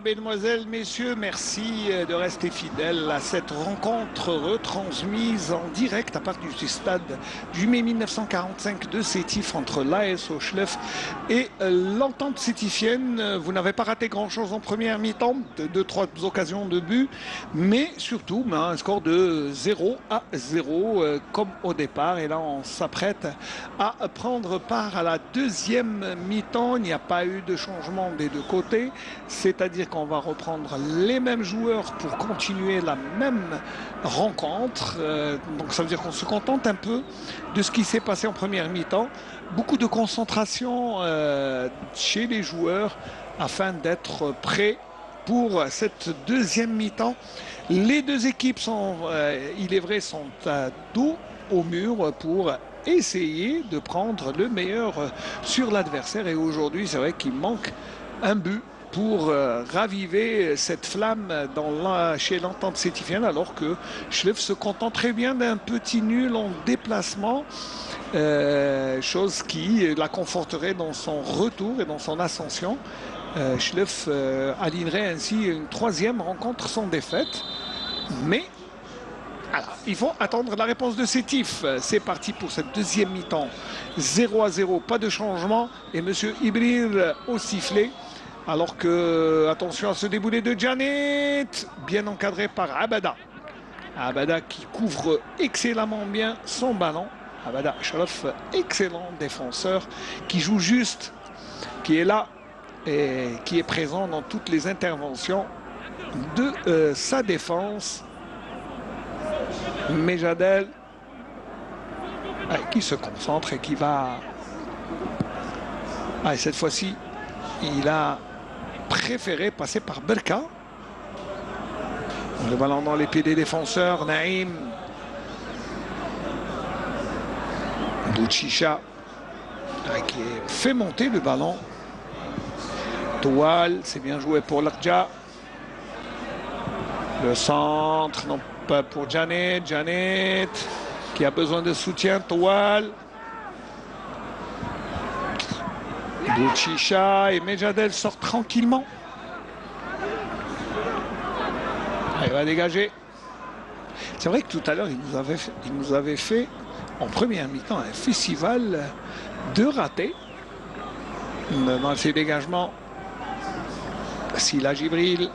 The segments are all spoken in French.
Mesdemoiselles, messieurs, merci de rester fidèles à cette rencontre retransmise en direct à partir du stade du mai 1945 de Sétif entre l'AS Hochleff et l'Entente sétifienne. Vous n'avez pas raté grand-chose en première mi-temps, deux, trois occasions de but, mais surtout un score de 0-0 comme au départ. Et là, on s'apprête à prendre part à la deuxième mi-temps. Il n'y a pas eu de changement des deux côtés, c'est-à-dire qu'on va reprendre les mêmes joueurs pour continuer la même rencontre. Donc ça veut dire qu'on se contente un peu de ce qui s'est passé en première mi-temps. Beaucoup de concentration chez les joueurs afin d'être prêts pour cette deuxième mi-temps. Les deux équipes sont, il est vrai, sont à dos au mur pour essayer de prendre le meilleur sur l'adversaire. Et aujourd'hui, c'est vrai qu'il manque un but pour raviver cette flamme chez l'Entente sétifienne, alors que Schleff se contente très bien d'un petit nul en déplacement, chose qui la conforterait dans son retour et dans son ascension. Schleff alignerait ainsi une troisième rencontre sans défaite, mais alors, il faut attendre la réponse de Sétif. C'est parti pour cette deuxième mi-temps. 0-0, pas de changement. Et M. Ibril au sifflet. Alors que, attention à ce déboulé de Janet, bien encadré par Abada. Abada qui couvre excellemment bien son ballon. Abada Sharaf, excellent défenseur, qui joue juste, qui est là et qui est présent dans toutes les interventions de sa défense. Mejadel qui se concentre et qui va... cette fois-ci, il a préféré passer par Berka. Le ballon dans les pieds des défenseurs. Naïm Bouchicha qui fait monter le ballon. Toual, c'est bien joué pour Lakja. Le centre, non pas pour Janet. Janet qui a besoin de soutien. Toual. Bouchicha et Mejadel sortent tranquillement. Il va dégager. C'est vrai que tout à l'heure, il nous avait fait en première mi-temps un festival de ratés dans ses dégagements. Sila Gibril.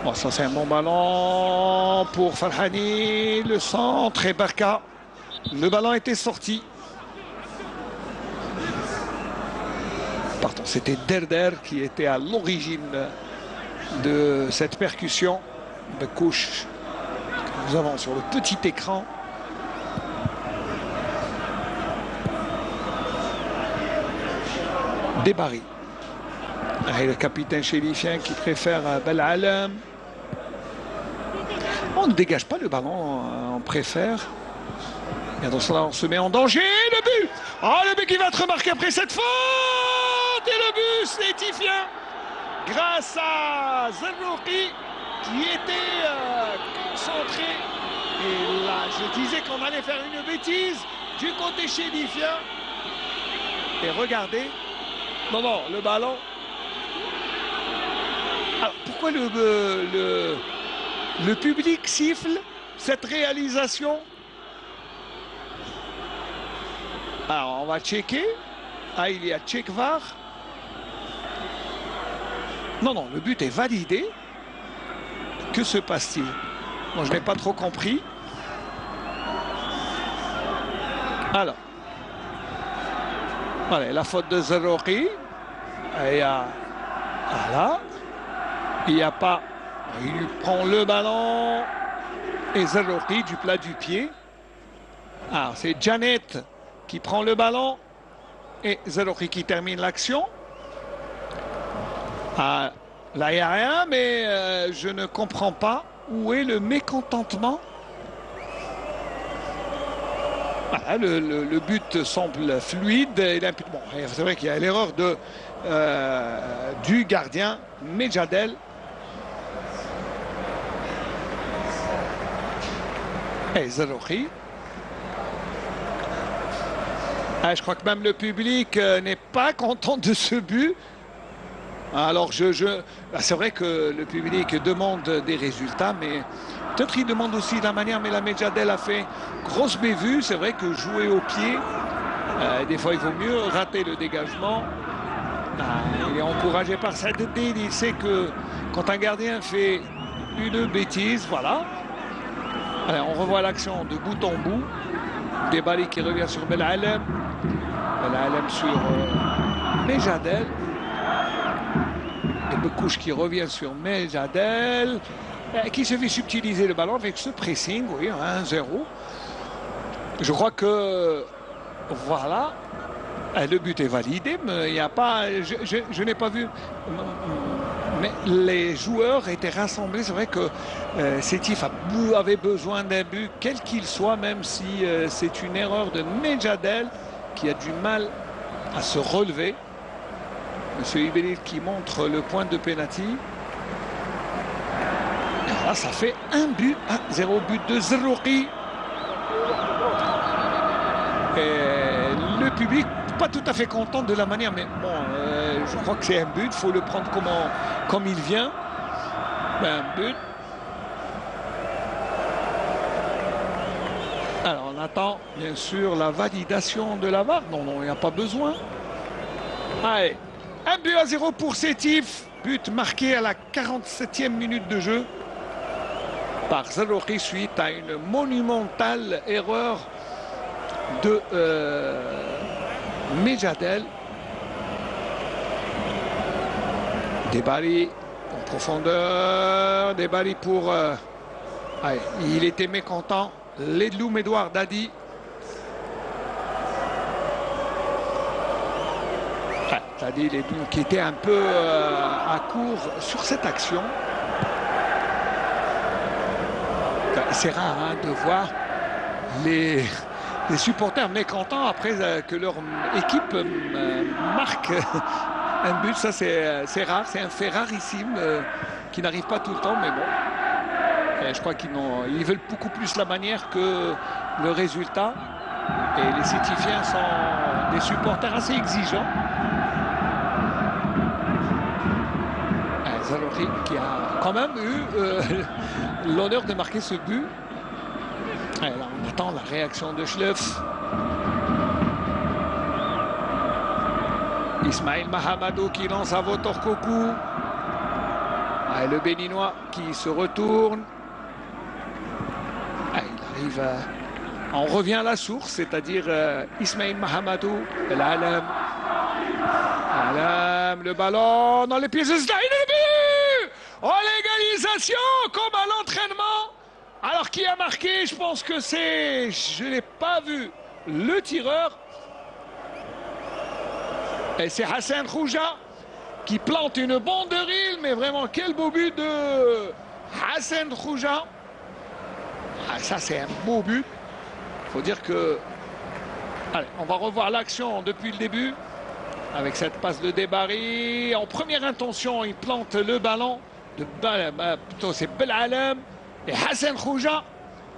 Bon, ça c'est un bon ballon pour Farhani. Le centre et Barka. Le ballon était sorti. Pardon, c'était Derder qui était à l'origine de cette percussion de couche que nous avons sur le petit écran. Débarry. Et le capitaine chélifien qui préfère Belalam. On ne dégage pas le ballon, on préfère. Et dans cela, on se met en danger. Le but! Le but qui va être remarqué après cette faute! Et le but sétifien grâce à Zerouki qui était concentré. Et là, je disais qu'on allait faire une bêtise du côté chélifien. Et regardez, non, le ballon. Alors, pourquoi le public siffle cette réalisation? Alors, on va checker. Il y a Tchekvar. Non, le but est validé. Que se passe-t-il? Bon, je n'ai pas trop compris. Alors. Voilà, la faute de Zerouki. Voilà. Il n'y a pas... Il lui prend le ballon. Et Zerouki du plat du pied. Alors, c'est Janet qui prend le ballon. Et Zerouki qui termine l'action. Là, il n'y a rien, mais je ne comprends pas où est le mécontentement. Voilà, le but semble fluide et limpide. Bon, c'est vrai qu'il y a l'erreur du gardien Mejadel. Et Zerouki. Je crois que même le public n'est pas content de ce but. Alors, c'est vrai que le public demande des résultats, mais peut-être il demande aussi la manière. Mais la Medjadel a fait grosse bévue. C'est vrai que jouer au pied, des fois, il vaut mieux rater le dégagement. Il est encouragé par Sadeddine. Il sait que quand un gardien fait une bêtise, voilà. Allez, on revoit l'action de bout en bout. Debali qui revient sur Belalem. Belalem sur Medjadel. Et Bekouche qui revient sur Medjadel. Qui se fait subtiliser le ballon avec ce pressing. Oui, 1-0. Je crois que voilà. Le but est validé, mais il n'y a pas. Je n'ai pas vu. Mais les joueurs étaient rassemblés. C'est vrai que Sétif avait besoin d'un but, quel qu'il soit, même si c'est une erreur de Medjadel qui a du mal à se relever. Monsieur Ibelil qui montre le point de pénalty. Et là, ça fait un but à 0, but de Zerouki. Et le public pas tout à fait content de la manière, mais bon, je crois que c'est un but, il faut le prendre comme il vient. Un but. Alors on attend bien sûr la validation de la VAR. Non, il n'y a pas besoin. Allez, 1-0 pour Sétif. But marqué à la 47e minute de jeu par Zerouki suite à une monumentale erreur de Medjadel. Debali en profondeur. Debali pour... allez, il était mécontent. Ledloum Edouard Dadi. Dadi Ledloum qui était un peu à court sur cette action. C'est rare de voir les supporters mécontents après que leur équipe marque un but. Ça, c'est rare, c'est un fait rarissime qui n'arrive pas tout le temps, mais bon. Et je crois qu'ils veulent beaucoup plus la manière que le résultat. Et les Sétifiens sont des supporters assez exigeants. Zerouki qui a quand même eu l'honneur de marquer ce but. Et là, on attend la réaction de Schleuf. Ismail Mahamadou qui lance à Votorkoku. Et le Béninois qui se retourne. Et il arrive à... On revient à la source, c'est-à-dire Ismail Mahamadou. Alam, le ballon dans les pieds de Zdaïn. Oh, l'égalisation comme à l'entraînement. Alors qui a marqué? Je pense que c'est... Je n'ai pas vu le tireur. Et c'est Hassan Khouja qui plante une banderille. Mais vraiment, quel beau but de Hassan Khouja. Ah, ça, c'est un beau but. Il faut dire que... Allez, on va revoir l'action depuis le début. Avec cette passe de Debari. En première intention, il plante le ballon. Plutôt, c'est Belalem. Et Hassan Khouja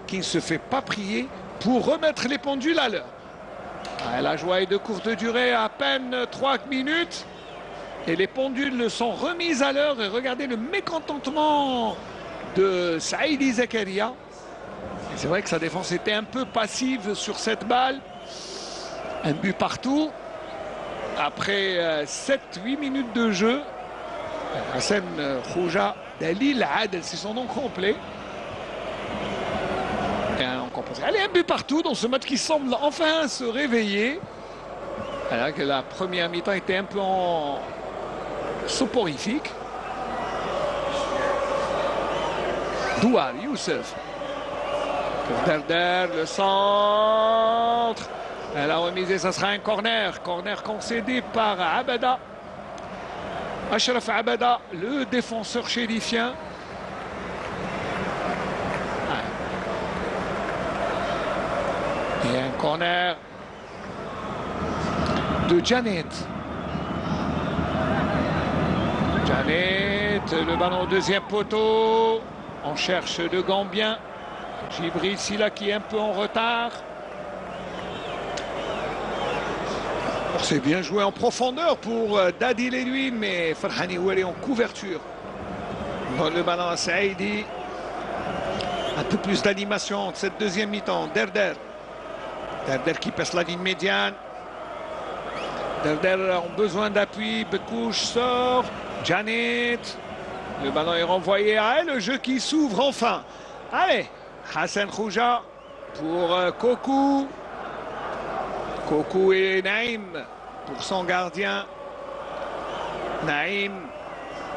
qui ne se fait pas prier pour remettre les pendules à l'heure. La joie est de courte durée, à peine 3 minutes. Et les pendules sont remises à l'heure. Et regardez le mécontentement de Saïdi Zakaria. C'est vrai que sa défense était un peu passive sur cette balle. Un but partout. Après 7-8 minutes de jeu, Hassan Khouja Dalil Adel, c'est son nom complet. Allez, un but partout dans ce match qui semble enfin se réveiller. Alors que la première mi-temps était un peu soporifique. Douar Youssef. Derder, le centre. Elle a remisé, ça sera un corner. Corner concédé par Abada. Achraf Abada, le défenseur chérifien. Et un corner de Janet. Janet, le ballon au deuxième poteau. On cherche de Gambien. Djibril Silla qui est un peu en retard. C'est bien joué en profondeur pour Dadi Ledouine, mais Farhani Ouali en couverture. Donne le ballon à Saïdi. Un peu plus d'animation de cette deuxième mi-temps. Derder. Derder qui passe la ligne médiane. Derder a besoin d'appui. Bekouche sort. Janet. Le ballon est renvoyé à elle. Le jeu qui s'ouvre enfin. Allez. Hassan Khouja pour Kokou. Kokou et Naïm pour son gardien. Naïm,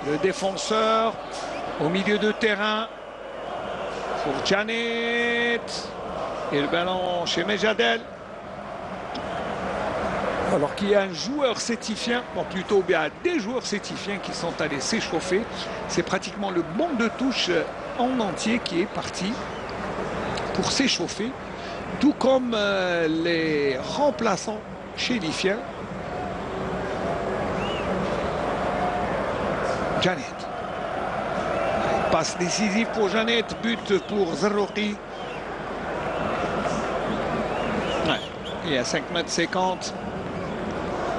le défenseur, au milieu de terrain pour Janet. Et le ballon chez Mejadel. Alors qu'il y a un joueur sétifien, bon plutôt bien des joueurs sétifiens qui sont allés s'échauffer. C'est pratiquement le banc de touche en entier qui est parti pour s'échauffer. Tout comme les remplaçants chilifiens. Janet. Passe décisive pour Janet, but pour Zarrouki. Ouais. Et à 5,50 m,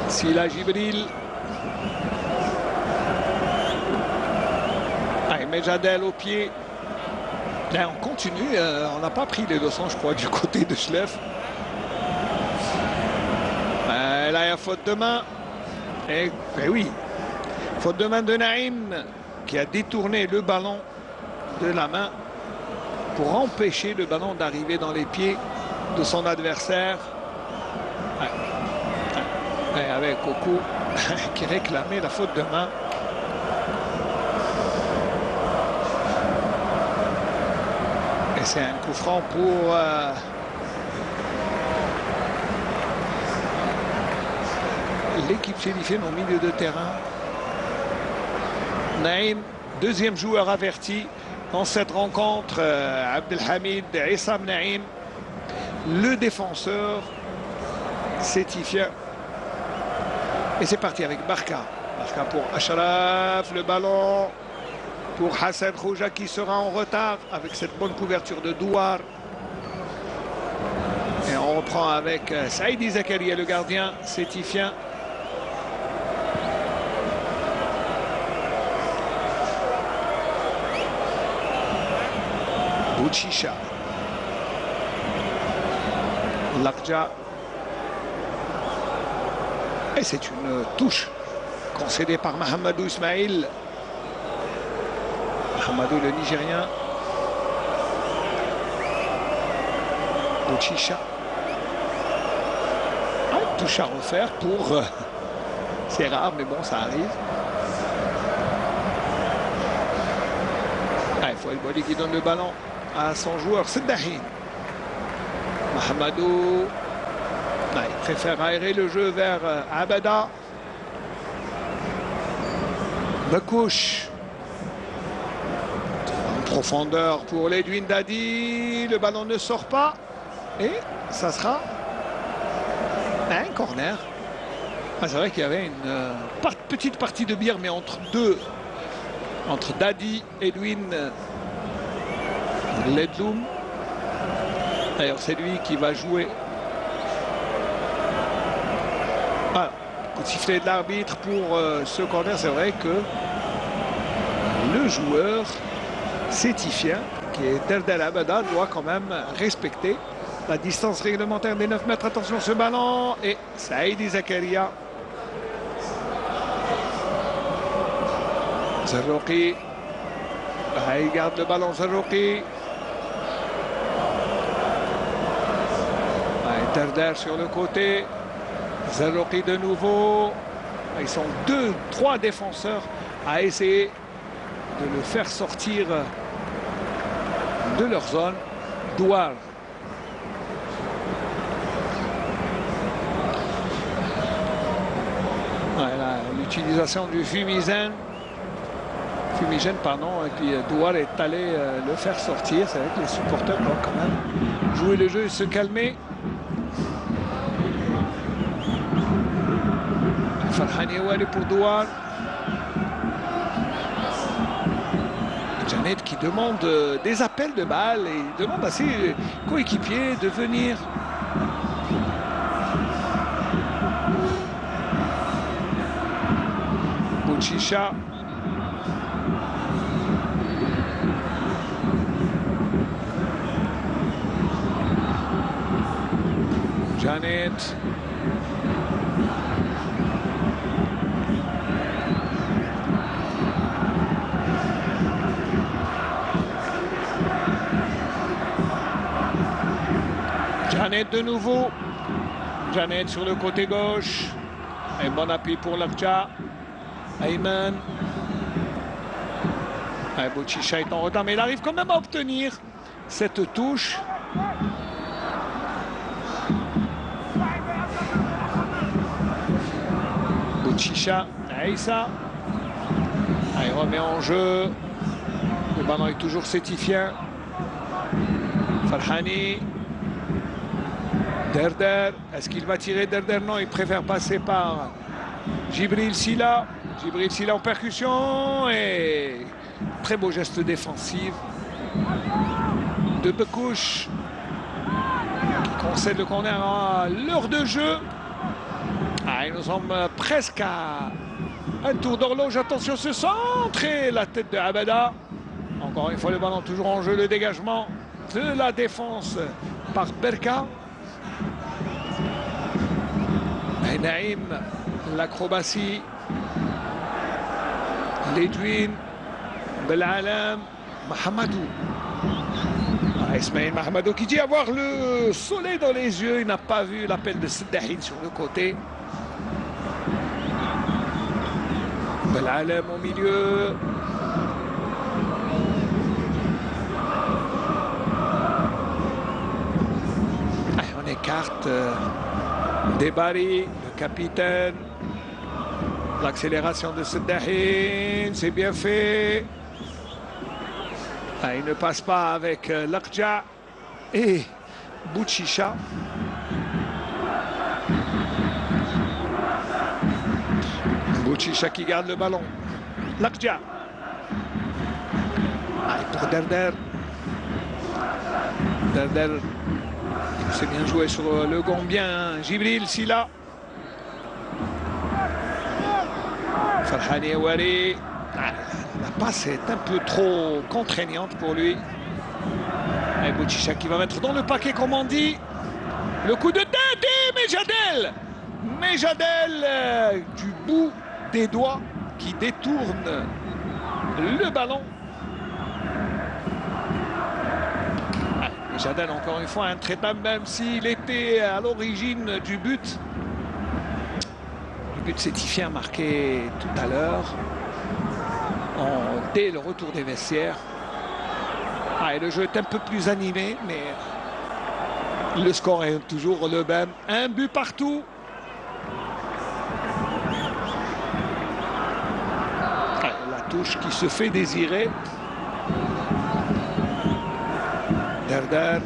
Sila Jibril. Allez, Mejadel au pied. Là, on continue, on n'a pas pris les leçons, je crois, du côté de Schleff. Là, il y a faute de main. Et oui, faute de main de Naïm, qui a détourné le ballon de la main pour empêcher le ballon d'arriver dans les pieds de son adversaire. Et avec Kokou qui réclamait la faute de main. C'est un coup franc pour l'équipe chilifienne au milieu de terrain. Naïm, deuxième joueur averti dans cette rencontre. Abdelhamid Issam Naïm, le défenseur sétifien. Et c'est parti avec Barka. Barka pour Achraf, le ballon pour Hassan Khouja qui sera en retard avec cette bonne couverture de Douar. Et on reprend avec Saïdi Zakaria, le gardien sétifien. Bouchisha. Lakja. Et c'est une touche concédée par Mahamadou Ismail. Mahamadou, le Nigérien. Bouchisha. Touche à refaire pour... c'est rare, mais bon, ça arrive. Il faut El Boli qui donne le ballon à son joueur, Seddahin. Mahamadou. Il préfère aérer le jeu vers Abada. Bekouche. Profondeur pour Ledouine Dadi. Le ballon ne sort pas. Et ça sera un corner. C'est vrai qu'il y avait une petite partie de bière, mais entre Dadi et Edwin Ledloum. D'ailleurs, c'est lui qui va jouer. Voilà. Coup de sifflet de l'arbitre pour ce corner. C'est vrai que le joueur sétifien, qui est Derder Abada, doit quand même respecter la distance réglementaire des 9 mètres. Attention, ce ballon. Et Saïdi Zakaria. Zarrouki. Il garde le ballon, Zarrouki. Derder sur le côté. Zarrouki de nouveau. Ils sont 2-3 défenseurs à essayer de le faire sortir de leur zone. Douar. Voilà, l'utilisation du fumigène, pardon, et puis Douar est allé le faire sortir. C'est vrai que les supporters doivent quand même jouer le jeu et se calmer. Farhani Ouali pour Douar. Janet qui demande des appels de balles et il demande à ses coéquipiers de venir Bouchicha. Janet. Janet de nouveau. Janet sur le côté gauche. Un bon appui pour l'Arja. Ayman. Bouchicha est en retard, mais il arrive quand même à obtenir cette touche. Bouchicha, Aïssa. Il remet en jeu. Le ballon est toujours sétifien. Farhani. Derder, est-ce qu'il va tirer Derder? Non, il préfère passer par Djibril Silla. Djibril Silla en percussion et très beau geste défensif de Bekouche qui concède le corner à l'heure de jeu. Nous sommes presque à un tour d'horloge. Attention, ce centre et la tête de Abada. Encore une fois, le ballon toujours en jeu, le dégagement de la défense par Berka. Naïm, l'acrobatie, Ledwin, Belalam, Mahamadou. Ismaël Mahamadou qui dit avoir le soleil dans les yeux. Il n'a pas vu l'appel de Seddahin sur le côté. Belalam au milieu. On écarte Debari, le capitaine. L'accélération de Seddahin, c'est bien fait. Il ne passe pas avec l'Arja et Bouchicha. Bouchicha qui garde le ballon. L'Arja. Pour Derder. Derder. C'est bien joué sur le Gambien. Djibril Silla. Farhani Ouari. La passe est un peu trop contraignante pour lui. Et Bouchicha qui va mettre dans le paquet, comme on dit. Le coup de tête et Mejadel. Mejadel du bout des doigts qui détourne le ballon. Mejadel, encore une fois, intraitable, même s'il était à l'origine du but. Le but sétifien marqué tout à l'heure. Dès le retour des vestiaires. Et le jeu est un peu plus animé, mais le score est toujours le même. Un but partout. La touche qui se fait désirer. Derder.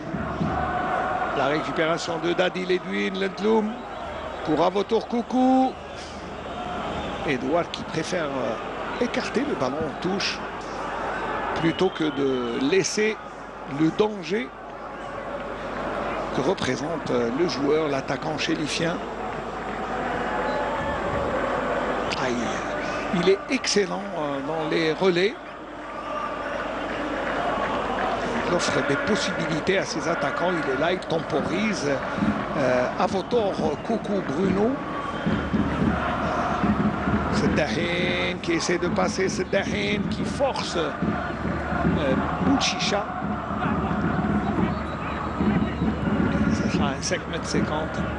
La récupération de Dadi Ledwin, Lendloum pour Avotour Koukou. Edouard qui préfère écarter le ballon en touche plutôt que de laisser le danger que représente le joueur, l'attaquant chélifien. Il est excellent dans les relais. Il offre des possibilités à ses attaquants. Il est là, il temporise. Avotour Koukou Bruno. Seddahin qui essaie de passer, Seddahin qui force Bouchicha. Ça sera un 5,50 m.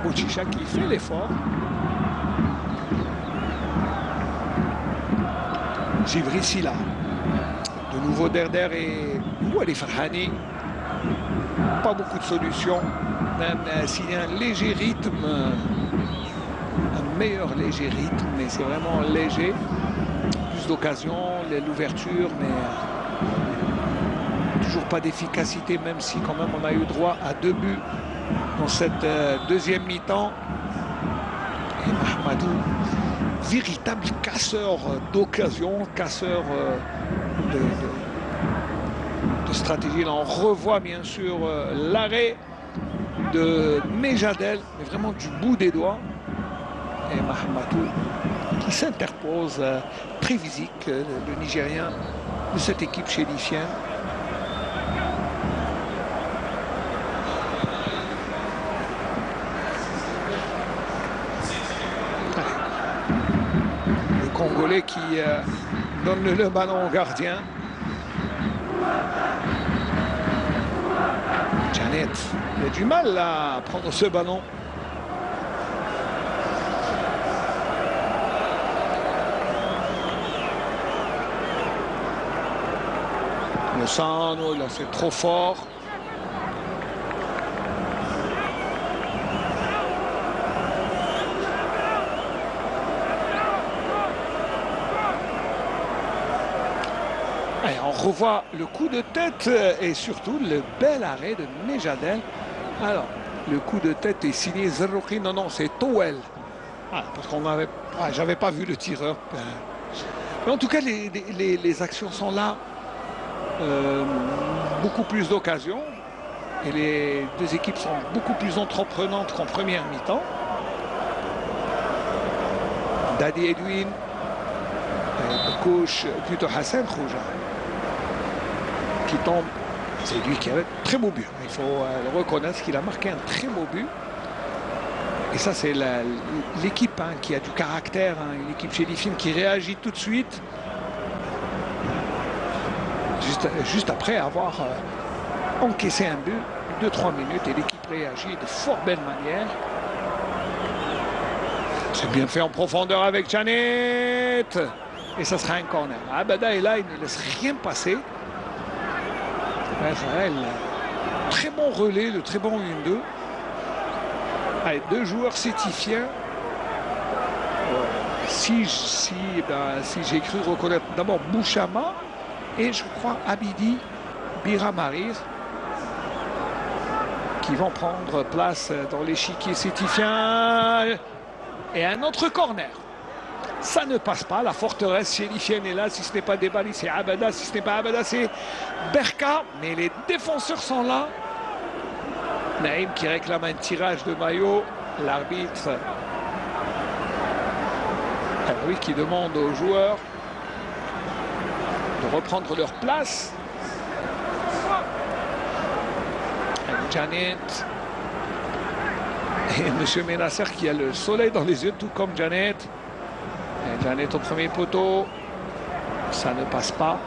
Bouchicha qui fait l'effort. Djibril Silla. De nouveau Derder et Wali Farhani. Pas beaucoup de solutions. Même s'il y a un léger rythme. Un meilleur léger rythme, mais c'est vraiment léger. Plus d'occasions, l'ouverture, mais toujours pas d'efficacité, même si quand même on a eu droit à 2 buts dans cette deuxième mi-temps. Et Mahamadou, véritable casseur d'occasion, casseur de stratégie. Là, on revoit bien sûr l'arrêt de Mejadel, mais vraiment du bout des doigts. Et Mahamadou qui s'interpose très physique, le Nigérien de cette équipe chérifienne. Le Congolais qui donne le ballon au gardien. Janet, il a du mal là, à prendre ce ballon. Le centre, là c'est trop fort. Allez, on revoit le coup de tête et surtout le bel arrêt de Nejadel. Alors, le coup de tête est signé Zerouki. Non, non, c'est Towel. Ah, parce qu'on avait, j'avais pas vu le tireur. Mais en tout cas, les actions sont là. Beaucoup plus d'occasions. Et les deux équipes sont beaucoup plus entreprenantes qu'en première mi-temps. Dadi Edwin, le coach, plutôt Hassan Khouja, qui tombe. C'est lui qui avait un très beau but. Il faut le reconnaître qu'il a marqué un très beau but. Et ça, c'est l'équipe qui a du caractère, une équipe chérifienne qui réagit tout de suite. Juste après avoir encaissé un but, 2-3 minutes, et l'équipe réagit de fort belle manière. C'est bien fait en profondeur avec Janet. Et ça sera un corner. Abada est là, il ne laisse rien passer. Très bon relais, de très bon 1-2. Allez, deux joueurs sétifiens. Si j'ai cru reconnaître d'abord Bouchama et je crois Abidi Biramarir qui vont prendre place dans l'échiquier sétifien. Et un autre corner. Ça ne passe pas. La forteresse chérifienne est là. Si ce n'est pas Debali, c'est Abada. Si ce n'est pas Abada, c'est Berka. Mais les défenseurs sont là. Naïm qui réclame un tirage de maillot. L'arbitre, oui, qui demande aux joueurs de reprendre leur place. Janet. Et M. Ménasser qui a le soleil dans les yeux, tout comme Janet. Et Janet au premier poteau. Ça ne passe pas.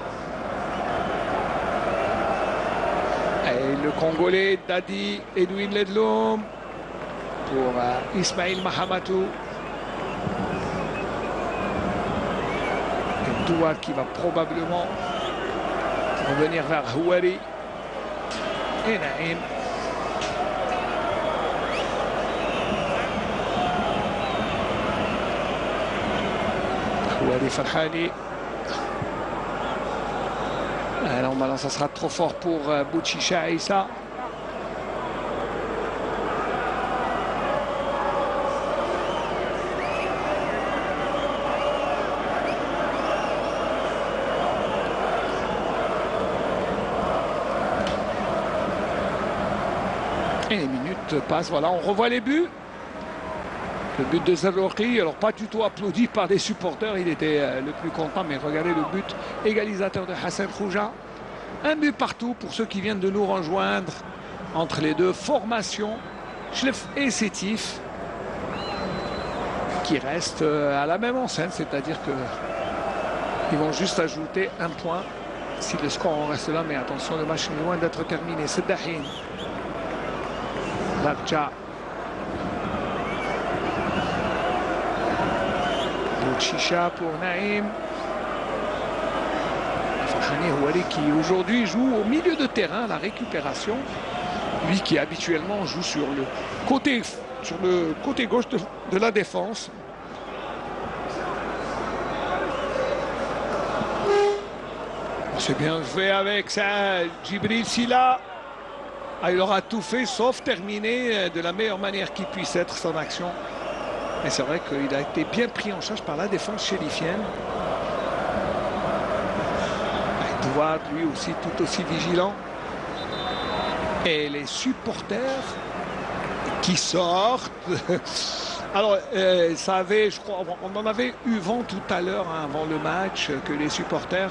Et le Congolais Dadi Edwin Ledlum pour Ismail Mahamatou. Et Doual qui va probablement revenir vers Houari. Et Naïm. Houari Farhani. Alors maintenant ça sera trop fort pour Bouchisha Issa. Et les minutes passent, voilà, on revoit les buts. Le but de Zerouki, alors pas du tout applaudi par les supporters, il était le plus content, mais regardez le but égalisateur de Hassan Khouja. Un but partout pour ceux qui viennent de nous rejoindre entre les deux formations, Chlef et Sétif, qui restent à la même enseigne, c'est-à-dire qu'ils vont juste ajouter un point si le score en reste là, mais attention, le match est loin d'être terminé. C'est Dahin. Labja. Bouchicha pour Naïm. Farhani Houari qui aujourd'hui joue au milieu de terrain, la récupération. Lui qui habituellement joue sur le côté gauche de la défense. C'est bien fait avec ça, Djibril Silla. Il aura tout fait sauf terminer de la meilleure manière qu'il puisse être son action. Et c'est vrai qu'il a été bien pris en charge par la défense chérifienne. Edouard, lui aussi, tout aussi vigilant. Et les supporters qui sortent Alors, ça avait, je crois, on en avait eu vent tout à l'heure, hein, avant le match, que les supporters,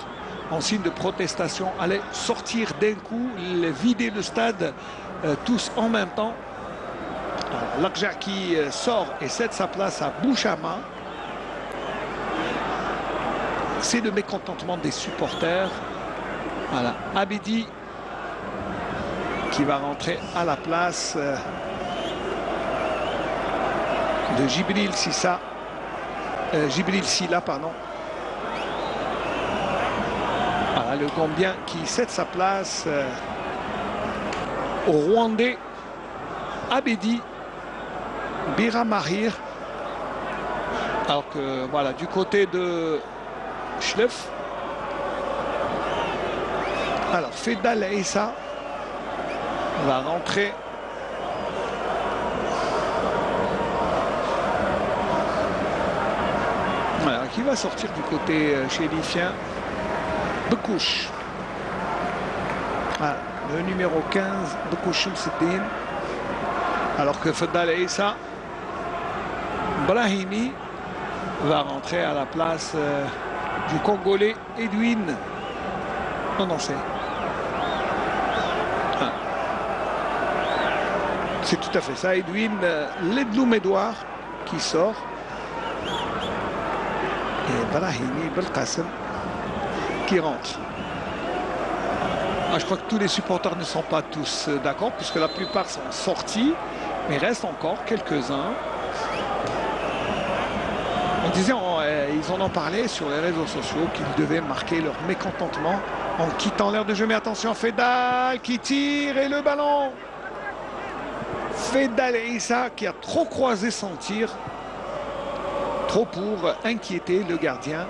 en signe de protestation, allaient sortir d'un coup, vider le stade, tous en même temps. L'Akja qui sort et cède sa place à Bouchama. C'est le mécontentement des supporters. Voilà, Abedi qui va rentrer à la place de Djibril Silla, pardon. Voilà, le Gambien qui cède sa place au Rwandais Abedi Biramahir. Alors que voilà, du côté de Schleff, alors Fedal Issa va rentrer. Voilà, qui va sortir du côté chérifien. Bekouch. Voilà, le numéro 15, Bekouch Mseddin. Alors que Fedal Issa Brahimi va rentrer à la place du Congolais Edwin. Non, c'est... Ah. C'est tout à fait ça, Edwin Ledloum Edouard qui sort. Et Brahimi Belkacem qui rentre. Ah, je crois que tous les supporters ne sont pas tous d'accord, puisque la plupart sont sortis, mais il reste encore quelques-uns. On disait, ils en ont parlé sur les réseaux sociaux qu'ils devaient marquer leur mécontentement en quittant l'aire de jeu. Mais attention, Fedal qui tire et le ballon. Fedal Issa qui a trop croisé son tir. Trop pour inquiéter le gardien.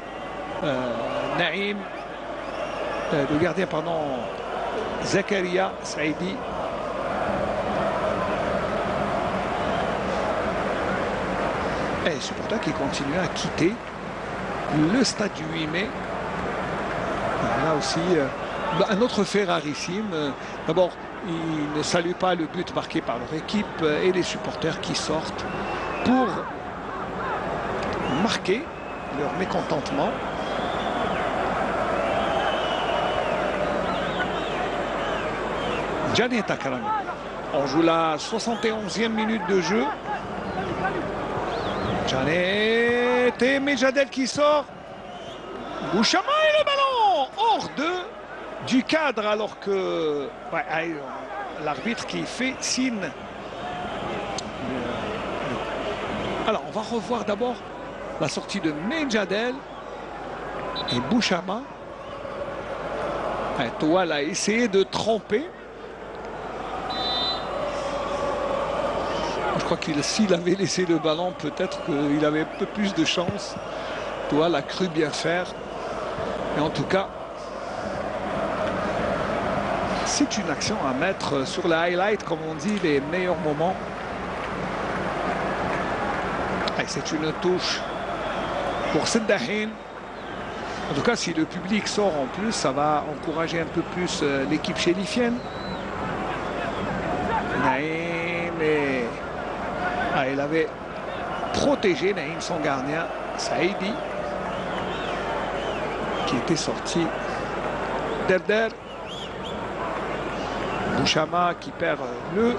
Naïm. Le gardien, pardon, Zakaria Saïdi. Et les supporters qui continuent à quitter le stade du 8 mai. Là aussi, un autre fait rarissime. D'abord, ils ne saluent pas le but marqué par leur équipe et les supporters qui sortent pour marquer leur mécontentement. Janet Akarami. On joue la 71e minute de jeu. Janet et Mejadel qui sort. Bouchama et le ballon hors du cadre, alors que l'arbitre qui fait signe. Alors on va revoir d'abord la sortie de Mejadel et Bouchama. Toal a essayé de tromper. Je crois qu'il s'il avait laissé le ballon, peut-être qu'il avait un peu plus de chance. Toal a cru bien faire. Et en tout cas, c'est une action à mettre sur les highlights, comme on dit, les meilleurs moments. Et c'est une touche pour Seddahin. En tout cas, si le public sort en plus, ça va encourager un peu plus l'équipe chérifienne. Naïm et... il avait protégé Naïm, son gardien, Saïdi, qui était sorti. Derder. Bouchama qui perd le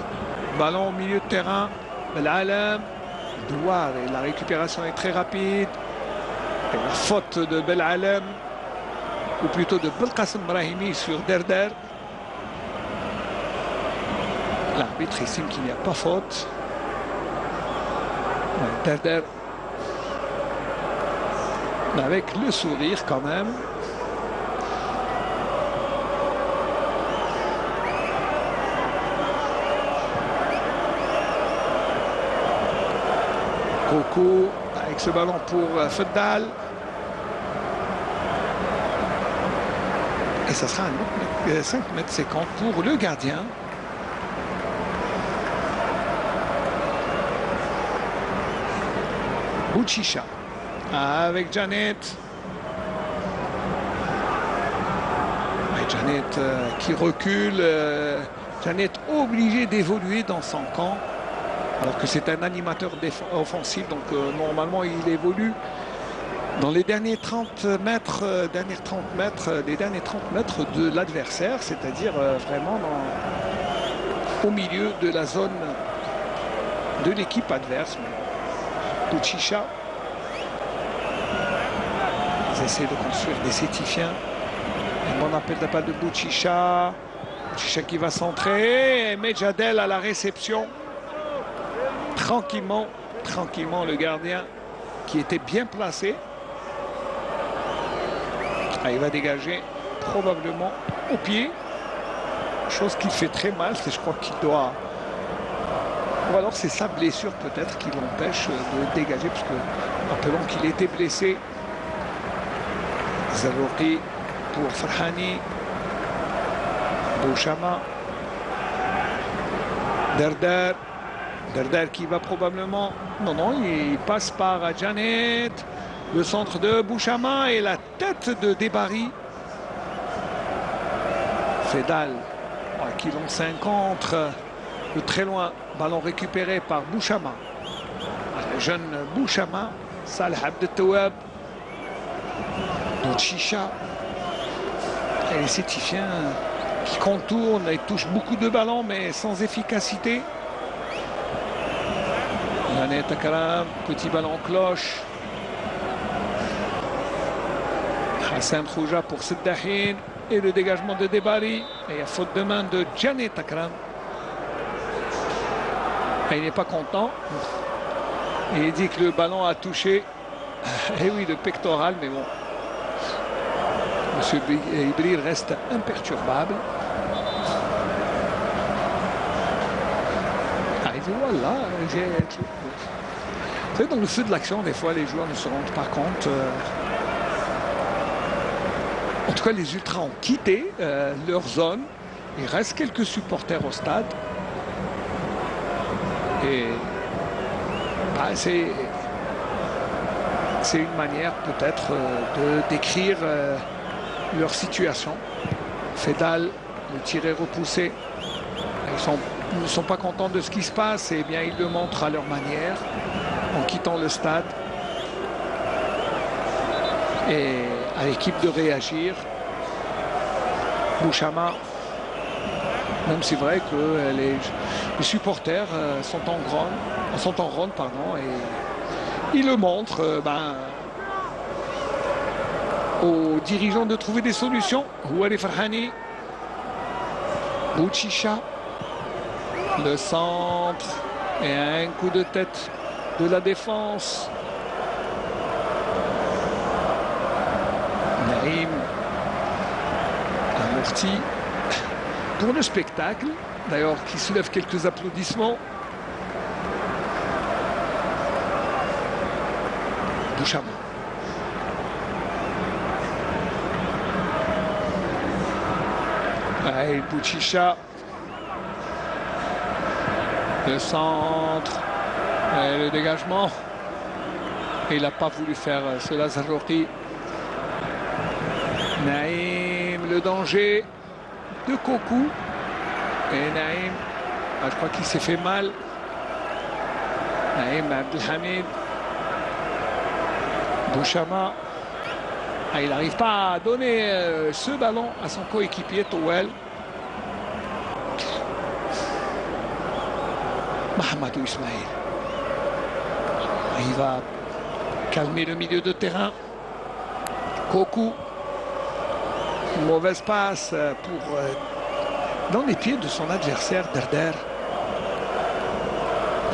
ballon au milieu de terrain. Belhalem. Douar, et la récupération est très rapide. Et la faute de Belhalem, ou plutôt de Belkacem Brahimi sur Derder. L'arbitre estime qu'il n'y a pas faute. Derder, avec le sourire quand même. Coco avec ce ballon pour Fedal. Et ça sera un 5 mètres 50 pour le gardien. Bouchicha avec Janet. Et Janet qui recule. Janet obligée d'évoluer dans son camp. alors que c'est un animateur offensif, donc normalement il évolue dans les derniers 30 mètres, les derniers 30 mètres de l'adversaire, c'est-à-dire vraiment au milieu de la zone de l'équipe adverse. Bouchicha, ils essaient de construire des sétifiens. Un bon appel de balle de Bouchicha. Bouchicha qui va centrer. Et Medjadel à la réception. Tranquillement, le gardien qui était bien placé. Ah, il va dégager probablement au pied. Chose qui fait très mal, c'est je crois qu'il doit... Ou alors c'est sa blessure peut-être qui l'empêche de dégager, puisque rappelons qu'il était blessé. Zarrouki pour Farhani. Bouchama. Derder qui va probablement... Non, il passe par Janet. Le centre de Bouchama et la tête de Debari. Fedal qui lance 50 de très loin. Ballon récupéré par Bouchama. Le jeune Bouchama. Saleh Abdeltawab. Bouchicha. Et les Sétifiens qui contournent et touchent beaucoup de ballons, mais sans efficacité. Janet Akaram, petit ballon cloche. Hassan Khouja pour Seddahin. Et le dégagement de Debari. Et il y a faute de main de Janet Akram. Et il n'est pas content. Et il dit que le ballon a touché. Et oui, le pectoral, mais bon. Monsieur Ibril reste imperturbable. Ah, il dit voilà. Vous savez, dans le feu de l'action, des fois, les joueurs ne se rendent pas compte. En tout cas, les Ultras ont quitté leur zone. Il reste quelques supporters au stade. Et bah, c'est une manière peut-être de décrire leur situation. Fedal, le tiré repoussé. Ils ne sont pas contents de ce qui se passe. Et bien, ils le montrent à leur manière en quittant le stade. Et à l'équipe de réagir. Bouchama, même c'est vrai que les supporters sont en ronde, pardon, et ils le montrent aux dirigeants de trouver des solutions. Ouali Farhani, Bouchicha, le centre et un coup de tête de la défense. Naïm amorti pour le spectacle, d'ailleurs qui soulève quelques applaudissements. Bouchama. Et Bouchicha. Le centre. Et le dégagement. Et il n'a pas voulu faire cela, Zarrouki. Naïm, le danger de Kokou. Et Naïm, je crois qu'il s'est fait mal. Naïm Abdelhamid. Bouchama. Il n'arrive pas à donner ce ballon à son coéquipier Towel. Mahamadou Ismail. Il va calmer le milieu de terrain. Kokou. Une mauvaise passe dans les pieds de son adversaire Derder.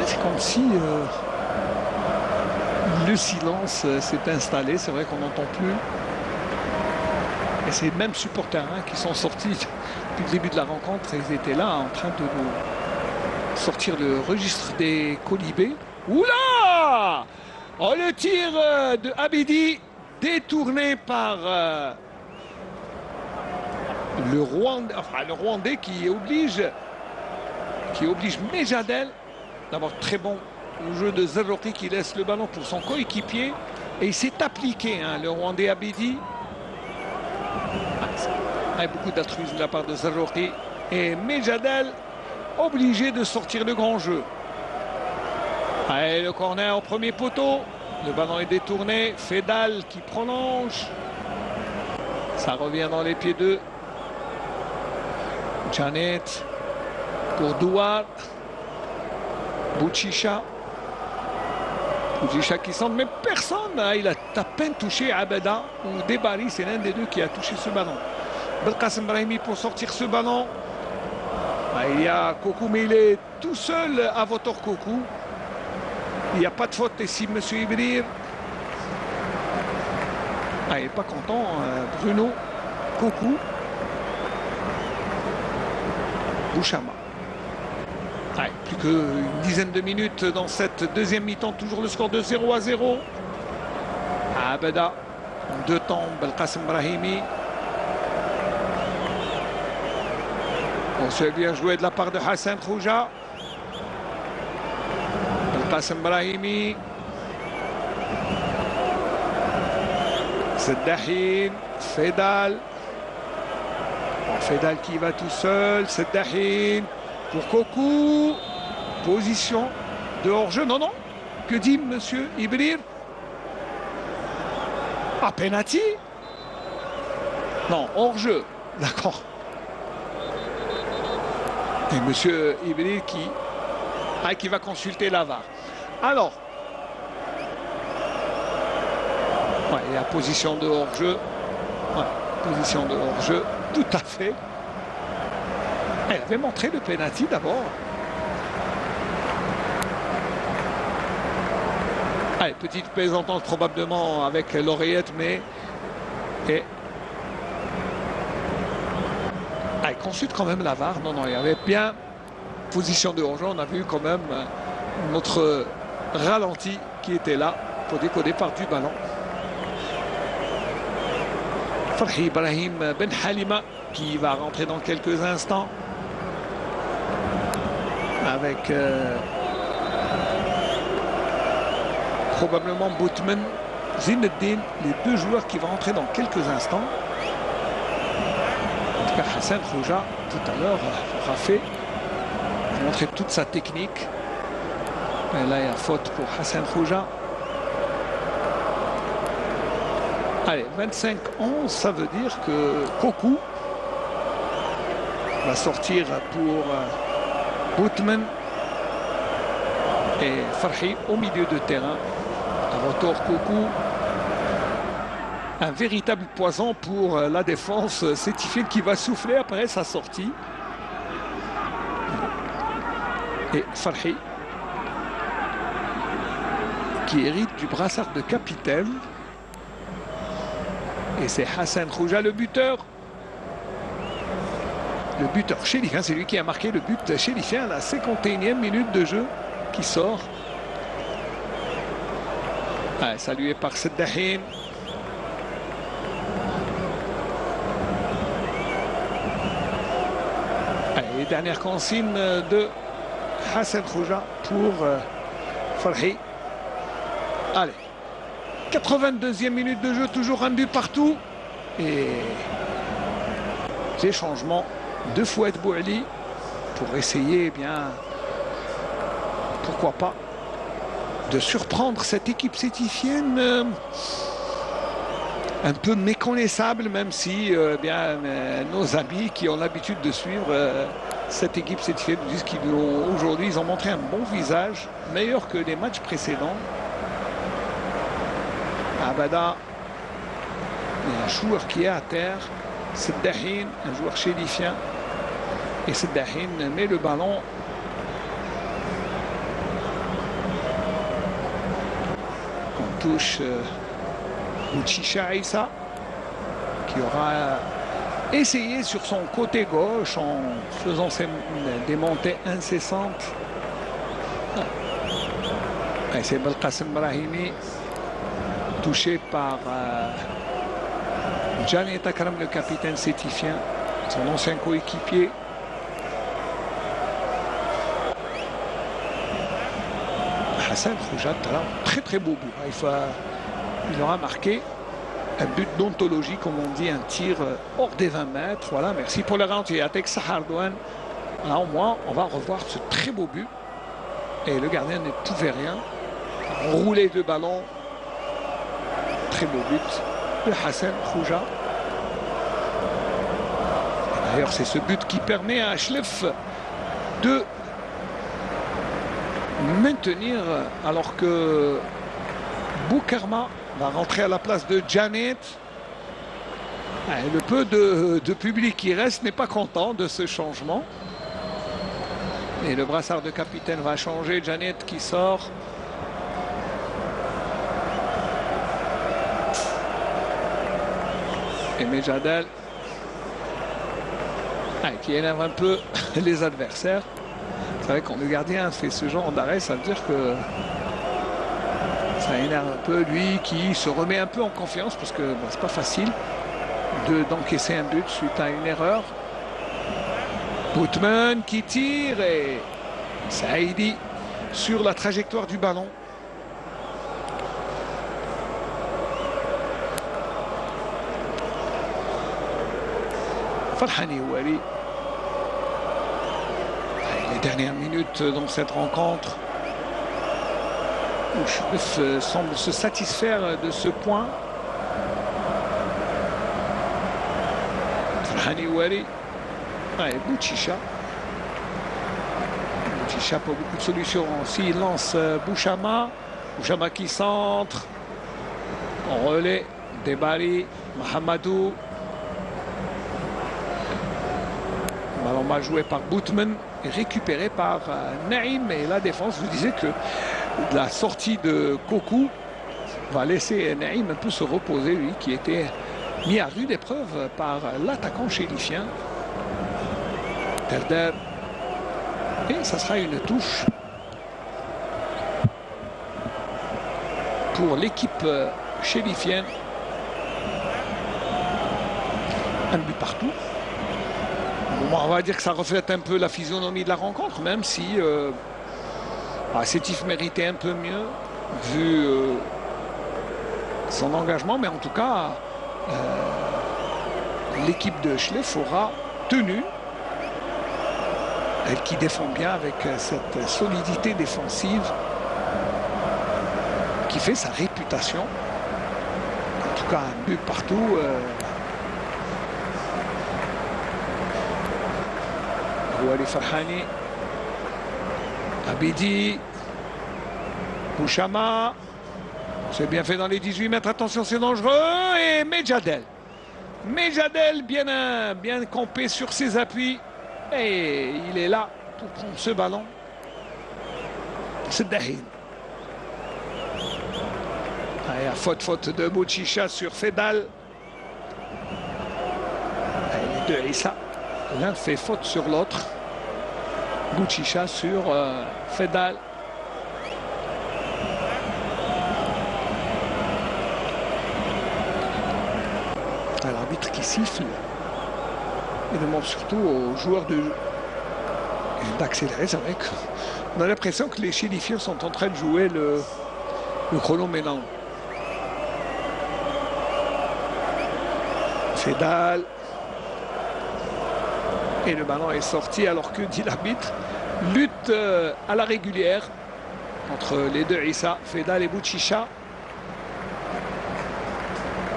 C'est comme si le silence s'est installé. C'est vrai qu'on n'entend plus. Et ces mêmes supporters qui sont sortis depuis le début de la rencontre, ils étaient là en train de nous sortir le registre des colibés. Oula! Oh, le tir de Abidi détourné par le Rwandais qui oblige Medjadel. D'abord très bon au jeu de Zarrouki qui laisse le ballon pour son coéquipier. Et il s'est appliqué, le Rwandais Abidi. Beaucoup d'altruisme de la part de Zarrouki. Et Medjadel obligé de sortir le grand jeu. Allez, le corner au premier poteau. Le ballon est détourné. Fedal qui prolonge. Ça revient dans les pieds d'eux. Janet pour Douar. Bouchicha. Bouchicha qui semble, mais personne. Il a à peine touché Abada ou Debari. C'est l'un des deux qui a touché ce ballon. Belkacem Brahimi pour sortir ce ballon. Il y a Kokou, mais il est tout seul à Votor Kokou. Il n'y a pas de faute ici, M. Ibrir. Il n'est pas content, Bruno Kokou. Bouchama. Plus qu'une dizaine de minutes dans cette deuxième mi-temps. Toujours le score de 0-0. Abada, en deux temps, Belkacem Brahimi. On se fait bien joué de la part de Hassan Khouja. Belkacem Brahimi. Seddahin. Fedal. Fedal qui va tout seul. Seddahin. Pour Kokou. Position de hors-jeu. Non, non. Que dit monsieur Ibrir? Penalty? Non, hors-jeu. D'accord. Et monsieur Ibrir qui va consulter la VAR. Alors. Il y a position de hors-jeu. Position de hors-jeu. Tout à fait. Elle avait montré le penalty d'abord. Petite plaisantance probablement avec l'oreillette, mais... Elle consulte quand même la VAR. Non, non, il y avait bien position de hors-jeu. On a vu quand même notre ralenti qui était là pour au départ du ballon. Farhi Ibrahim Ben Halima qui va rentrer dans quelques instants avec probablement Boutman, Zinedine, les deux joueurs qui vont rentrer dans quelques instants. En tout cas, Hassan Khouja, tout à l'heure, aura fait montrer toute sa technique. Et là, il y a faute pour Hassan Khouja. Allez, 25-11, ça veut dire que Kokou va sortir pour Boutman et Farhi au milieu de terrain. À retour Kokou. Un véritable poison pour la défense sétifienne qui va souffler après sa sortie. Et Farhi qui hérite du brassard de capitaine. Et c'est Hassan Khouja le buteur. Le buteur chérifien, c'est lui qui a marqué le but chérifien à la 51e minute de jeu qui sort. Salué par Seddahin. Et dernière consigne de Hassan Khouja pour Farhi. Allez. 82e minute de jeu, toujours un but partout. Et les changements de Fouad Bouali pour essayer, pourquoi pas, de surprendre cette équipe sétifienne un peu méconnaissable, même si nos amis qui ont l'habitude de suivre cette équipe sétifienne disent qu'aujourd'hui ils ont montré un bon visage, meilleur que les matchs précédents. Abada, il y a un joueur qui est à terre, Seddahin, un joueur chérifien, et Seddahin met le ballon. On touche Bouchicha Issa, qui aura essayé sur son côté gauche en faisant des montées incessantes. Et c'est Belkacem Brahimi, touché par Janet Akram, le capitaine sétifien, son ancien coéquipier. Hassan Khouja, très très beau but. Il aura marqué un but d'ontologie, comme on dit, un tir hors des 20 mètres. Voilà, merci pour le rentier. Atek Sahardouane. Là, au moins, on va revoir ce très beau but. Et le gardien ne pouvait rien. Rouler de ballon. Très beau but de Hassan Khouja. D'ailleurs, c'est ce but qui permet à Chlef de maintenir, alors que Boukarma va rentrer à la place de Janet. Le peu de public qui reste n'est pas content de ce changement. Et le brassard de capitaine va changer. Janet qui sort. Et Mejadel qui énerve un peu les adversaires. C'est vrai que quand le gardien fait ce genre d'arrêt, ça veut dire que ça énerve un peu lui qui se remet un peu en confiance parce que c'est pas facile d'encaisser un but suite à une erreur. Boutman qui tire et Saïdi sur la trajectoire du ballon. Farhani Ouali. Les dernières minutes dans cette rencontre où Chlef semble se satisfaire de ce point. Farhani Ouali. Bouchicha. Bouchicha pas beaucoup de solutions. S'il lance Bouchama. Bouchama qui centre. En relais. Debali. Mahamadou. Ballon mal joué par Boutman et récupéré par Naïm. Et la défense vous disait que la sortie de Kokou va laisser Naïm un peu se reposer, lui qui était mis à rude épreuve par l'attaquant chélifien. Terder. Et ça sera une touche pour l'équipe chélifienne. Un but partout. Bon, on va dire que ça reflète un peu la physionomie de la rencontre, même si Sétif méritait un peu mieux vu son engagement. Mais en tout cas, l'équipe de Chlef aura tenu. Elle qui défend bien avec cette solidité défensive qui fait sa réputation. En tout cas, un but partout. Ouali Farhani. Abidi. Bouchama. C'est bien fait dans les 18 mètres. Attention, c'est dangereux. Et Mejadel. Mejadel bien campé sur ses appuis. Et il est là pour prendre ce ballon. C'est Dahin. Faute de Bouchicha sur Fedal. Les deux Issa. L'un fait faute sur l'autre. Bouchicha sur Fedal. L'arbitre qui siffle. Il demande surtout aux joueurs d'accélérer. C'est vrai qu'on a l'impression que les chélifiens sont en train de jouer le chrono maintenant. Fedal. Et le ballon est sorti alors que dit l'arbitre. Lutte à la régulière entre les deux Issa, Fedal et Bouchicha.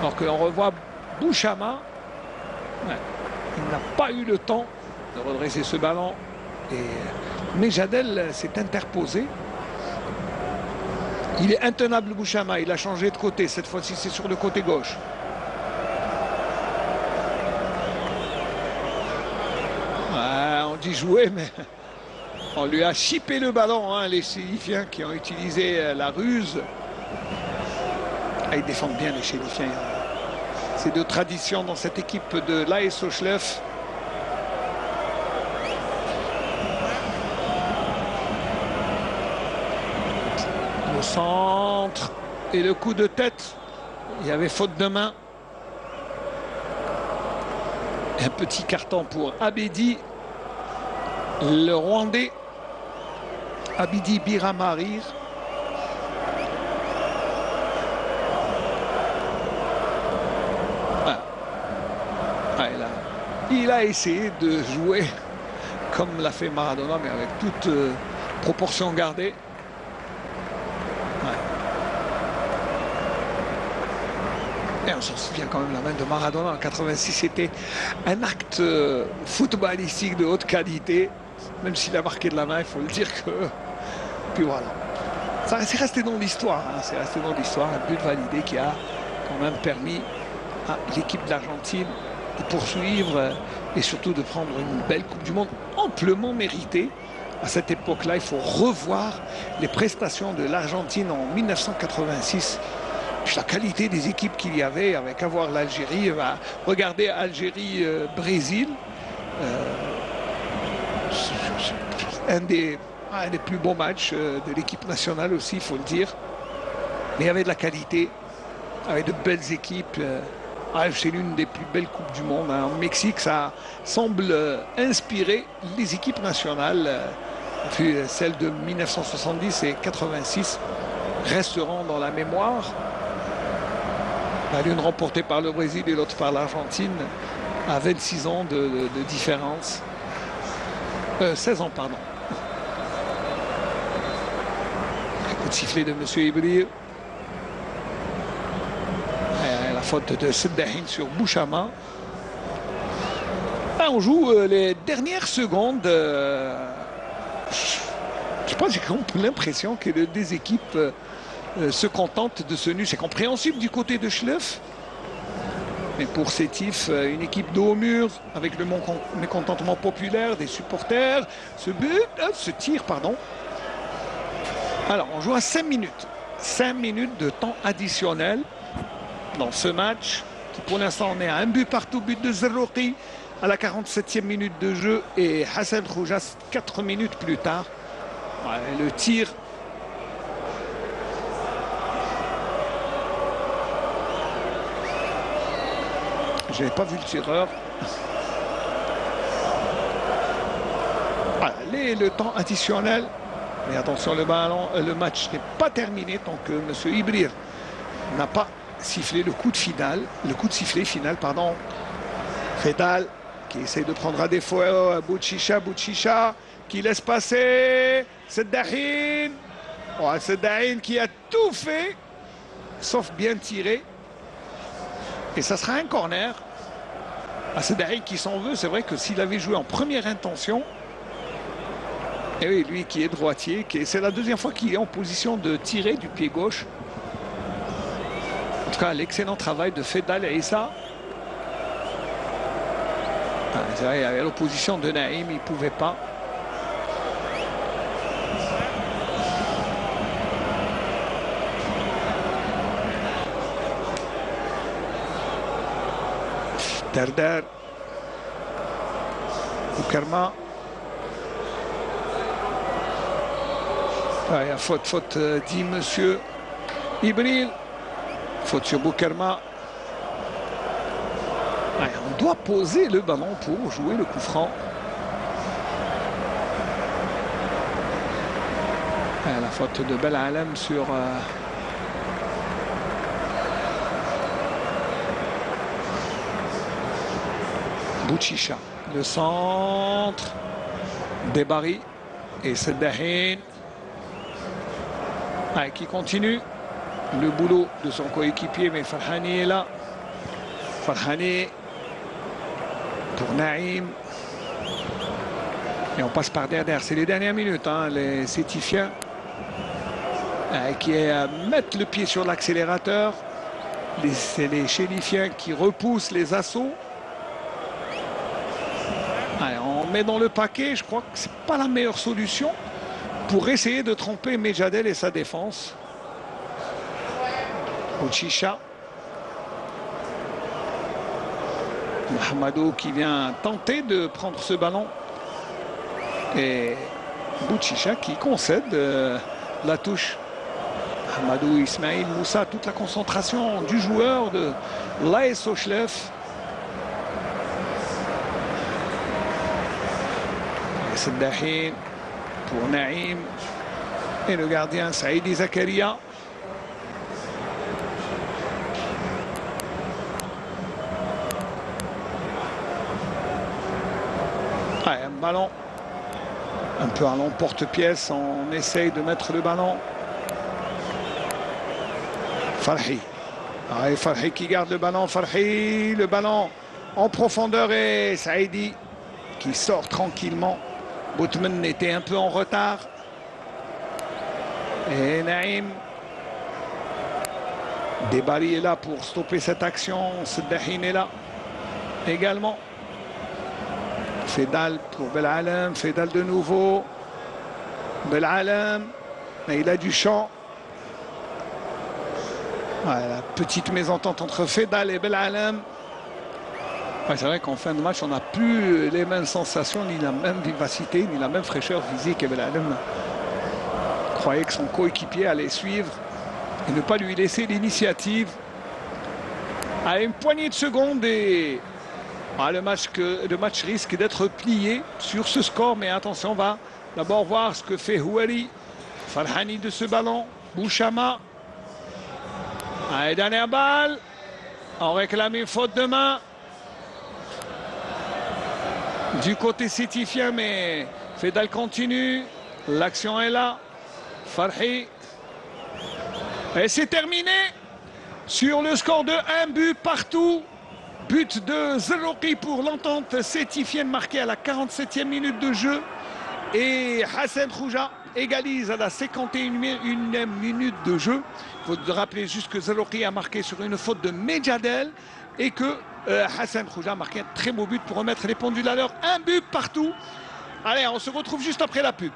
Alors que l'on revoit Bouchama. Ouais. Il n'a pas eu le temps de redresser ce ballon. Et Mejadel s'est interposé. Il est intenable, Bouchama. Il a changé de côté. Cette fois-ci, c'est sur le côté gauche. Ouais, on dit jouer, mais on lui a chippé le ballon. Hein, les Chélifiens qui ont utilisé la ruse. Ils défendent bien, les Chélifiens. C'est de tradition dans cette équipe de l'AS Chlef. Le centre et le coup de tête. Il y avait faute de main. Un petit carton pour Abedi, le Rwandais. Abidi Biramarir. Il a essayé de jouer comme l'a fait Maradona, mais avec Proportion gardée. Ouais. Et on s'en souvient quand même, la main de Maradona en 86, c'était un acte footballistique de haute qualité. Même s'il a marqué de la main, il faut le dire que... Puis voilà. Ça c'est resté dans l'histoire, hein. C'est resté dans l'histoire, un but validé qui a quand même permis à l'équipe de l'Argentine de poursuivre et surtout de prendre une belle Coupe du Monde amplement méritée. À cette époque-là, il faut revoir les prestations de l'Argentine en 1986. Puis la qualité des équipes qu'il y avait, avec avoir l'Algérie. Regardez Algérie-Brésil. Un des plus beaux matchs de l'équipe nationale aussi, il faut le dire. Mais il y avait de la qualité, avec de belles équipes. C'est l'une des plus belles Coupes du Monde. En Mexique, ça semble inspirer les équipes nationales. Puis celles de 1970 et 86 resteront dans la mémoire. L'une remportée par le Brésil et l'autre par l'Argentine, à 26 ans de différence. 16 ans, pardon. Un coup de sifflet de M. Ibril. La faute de Seddahin sur Bouchama. On joue les dernières secondes. Je sais pas, j'ai l'impression que les deux équipes se contentent de ce nul. C'est compréhensible du côté de Schleff. Mais pour Sétif, une équipe de haut mur, avec le mécontentement populaire des supporters, ce tir, pardon. Alors, on joue à 5 minutes. 5 minutes de temps additionnel dans ce match, qui pour l'instant on est à un but partout, but de Zerrouki à la 47e minute de jeu et Hassan Khoujas 4 minutes plus tard. Ouais, le tir. Je n'avais pas vu le tireur. Voilà, le temps additionnel. Mais attention, le match n'est pas terminé tant que M. Ibrir n'a pas sifflé le coup de sifflet final, pardon. Fedal qui essaie de prendre à défaut Bouchicha qui laisse passer Seddahin. Oh, Seddahin qui a tout fait sauf bien tirer. Et ça sera un corner. Seddahin qui s'en veut. C'est vrai que s'il avait joué en première intention, et oui, lui qui est droitier, c'est la deuxième fois qu'il est en position de tirer du pied gauche. En tout cas, l'excellent travail de Fedal et Issa. Il y avait l'opposition de Naïm, il ne pouvait pas. Dardar. Boukarma. Il y a faute, dit monsieur Ibril. Faute sur Boukarma. On doit poser le ballon pour jouer le coup franc. La faute de Belalem sur Bouchicha. Le centre. Debari et Seddahin. Qui continue le boulot de son coéquipier, mais Farhani est là. Farhani pour Naïm. Et on passe par derrière. C'est les dernières minutes, hein, les Sétifiens qui mettent le pied sur l'accélérateur. C'est les Chérifiens qui repoussent les assauts. On met dans le paquet. Je crois que ce n'est pas la meilleure solution pour essayer de tromper Medjadel et sa défense. Bouchicha. Mahamadou qui vient tenter de prendre ce ballon. Et Bouchicha qui concède la touche. Mahamadou, Ismail Moussa, toute la concentration du joueur de l'AS Schleff. Seddahin pour Naïm. Et le gardien Saïdi Zakaria. Un ballon Un peu à l'emporte-pièce, on essaye de mettre le ballon. Farhi. Ah, Farhi qui garde le ballon. Farhi, le ballon en profondeur et Saïdi qui sort tranquillement. Boutman était un peu en retard. Et Naïm. Debari est là pour stopper cette action. Seddahin est là également. Fedal pour Belalam. Fedal de nouveau. Belalam. Mais il a du champ. Ouais, la petite mésentente entre Fedal et Belalam. Ouais, c'est vrai qu'en fin de match, on n'a plus les mêmes sensations, ni la même vivacité, ni la même fraîcheur physique. Et Belalam croyait que son coéquipier allait suivre et ne pas lui laisser l'initiative. À une poignée de secondes et le match risque d'être plié sur ce score. Mais attention, on va d'abord voir ce que fait Houari. Farhani de ce ballon. Bouchama. Allez, dernière balle. On réclame une faute de main du côté sétifien, mais Fedal continue. L'action est là. Farhi. Et c'est terminé sur le score de 1 but partout. But de Zerouki pour l'entente sétifienne marqué à la 47e minute de jeu. Et Hassan Khouja égalise à la 51e minute de jeu. Il faut rappeler juste que Zerouki a marqué sur une faute de Medjadel et que Hassan Khouja a marqué un très beau but pour remettre les pendules à l'heure. 1 but partout. Allez, on se retrouve juste après la pub.